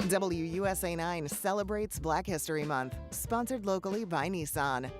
WUSA 9 celebrates Black History Month, sponsored locally by Nissan.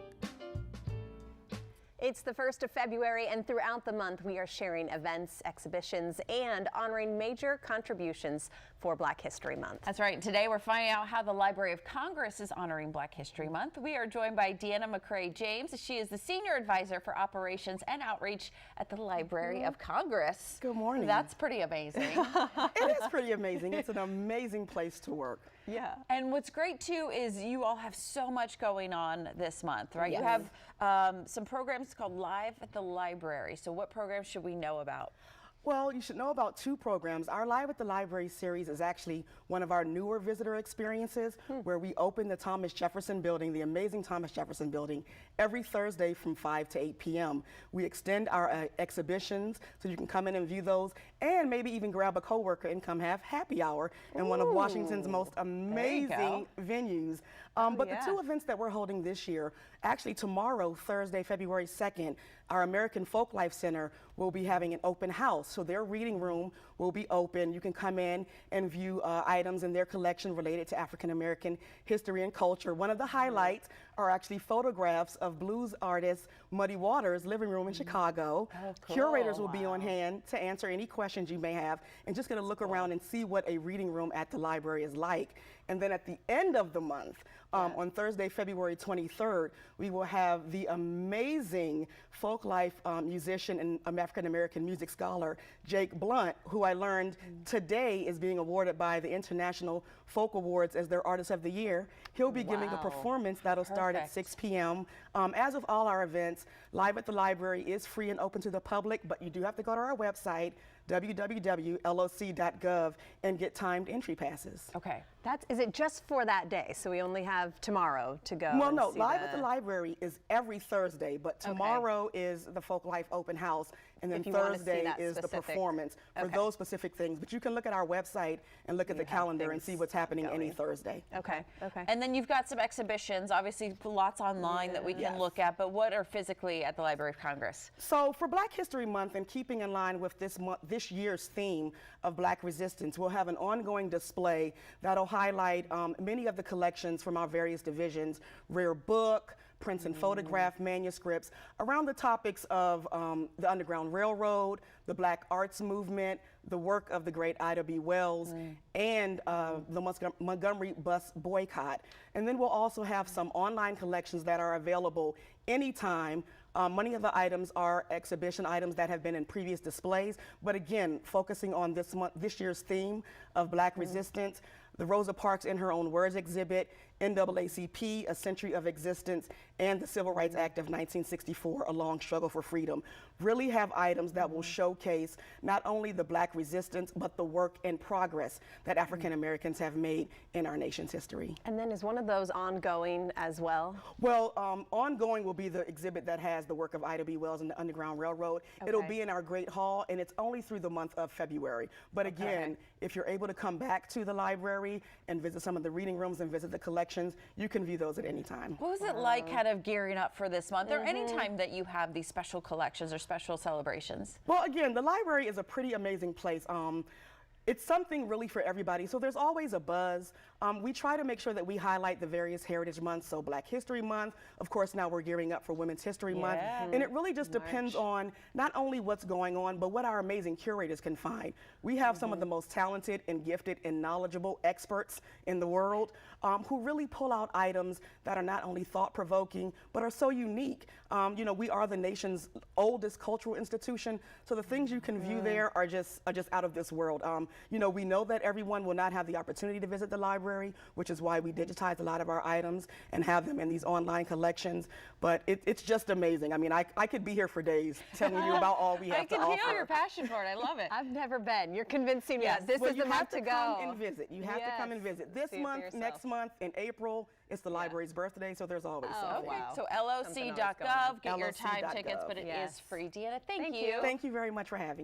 It's the 1st of February, and throughout the month we are sharing events, exhibitions, and honoring major contributions for Black History Month. That's right. Today we're finding out how the Library of Congress is honoring Black History Month. We are joined by Deanna McCrae James. She is the Senior Advisor for Operations and Outreach at the Library of Congress. Good morning. That's pretty amazing. It is pretty amazing. It's an amazing place to work. Yeah. And what's great too is you all have so much going on this month, right? Yes. You have some programs called Live at the Library. So what programs should we know about? Well, you should know about two programs. Our Live at the Library series is actually one of our newer visitor experiences where we open the Thomas Jefferson Building, the amazing Thomas Jefferson Building, every Thursday from 5 to 8 p.m. We extend our exhibitions so you can come in and view those and maybe even grab a coworker and come have happy hour in one of Washington's most amazing venues. But the two events that we're holding this year, actually tomorrow, Thursday, February 2nd, our American Folklife Center will be having an open house. So their reading room will be open. You can come in and view items in their collection related to African American history and culture. One of the highlights are actually photographs of blues artist Muddy Waters' living room in Chicago. Oh, cool. Curators will be on hand to answer any questions you may have and just get a look around and see what a reading room at the library is like. And then at the end of the month, on Thursday, February 23rd, we will have the amazing folklife musician and African American music scholar, Jake Blunt, who I learned today is being awarded by the International Folk Awards as their Artist of the Year. He'll be giving a performance that'll start at 6 p.m. As with all our events, Live at the Library is free and open to the public, but you do have to go to our website, www.loc.gov, and get timed entry passes. Okay. Is it just for that day? So we only have tomorrow to go? Well, no, Live at the Library is every Thursday, but tomorrow is the Folklife Open House, and then Thursday is the performance for those specific things. But you can look at our website and look at the calendar and see what's happening any Thursday. Okay. And then you've got some exhibitions, obviously lots online that we can look at, but what are physically at the Library of Congress? So for Black History Month, and keeping in line with this year's theme of Black resistance, we'll have an ongoing display that'll highlight many of the collections from our various divisions, rare book, prints and photograph manuscripts around the topics of the Underground Railroad, the Black arts movement, the work of the great Ida B. Wells, and the Montgomery bus boycott. And then we'll also have some online collections that are available anytime. Many of the items are exhibition items that have been in previous displays, but again, focusing on this year's theme of Black resistance, the Rosa Parks in Her Own Words exhibit, NAACP, A Century of Existence, and the Civil Rights Act of 1964, A Long Struggle for Freedom, really have items that will showcase not only the Black resistance, but the work and progress that African Americans have made in our nation's history. And then is one of those ongoing as well? Well, ongoing will be the exhibit that has the work of Ida B. Wells and the Underground Railroad. It'll be in our Great Hall, and it's only through the month of February. But again, if you're able to come back to the library and visit some of the reading rooms and visit the collections, you can view those at any time. What was it like kind of gearing up for this month, or any time that you have these special collections or special celebrations? Well, again, the library is a pretty amazing place. It's something really for everybody, so there's always a buzz. We try to make sure that we highlight the various heritage months, so Black History Month, of course now we're gearing up for Women's History Month, and it really just depends on not only what's going on, but what our amazing curators can find. We have some of the most talented and gifted and knowledgeable experts in the world who really pull out items that are not only thought-provoking, but are so unique. You know, we are the nation's oldest cultural institution, so the things you can view there are just out of this world. You know, we know that everyone will not have the opportunity to visit the library, which is why we digitize a lot of our items and have them in these online collections. But it's just amazing. I mean, I could be here for days telling you about all we have to offer. I can feel your passion for it. I love it. I've never been. You're convincing me. This is the month to go. You have to come and visit. You have to come and visit. This month, next month, in April, it's the library's birthday, so there's always something. Okay. So LOC.gov, get your time tickets, but it is free. Deanna, thank you. Thank you very much for having me.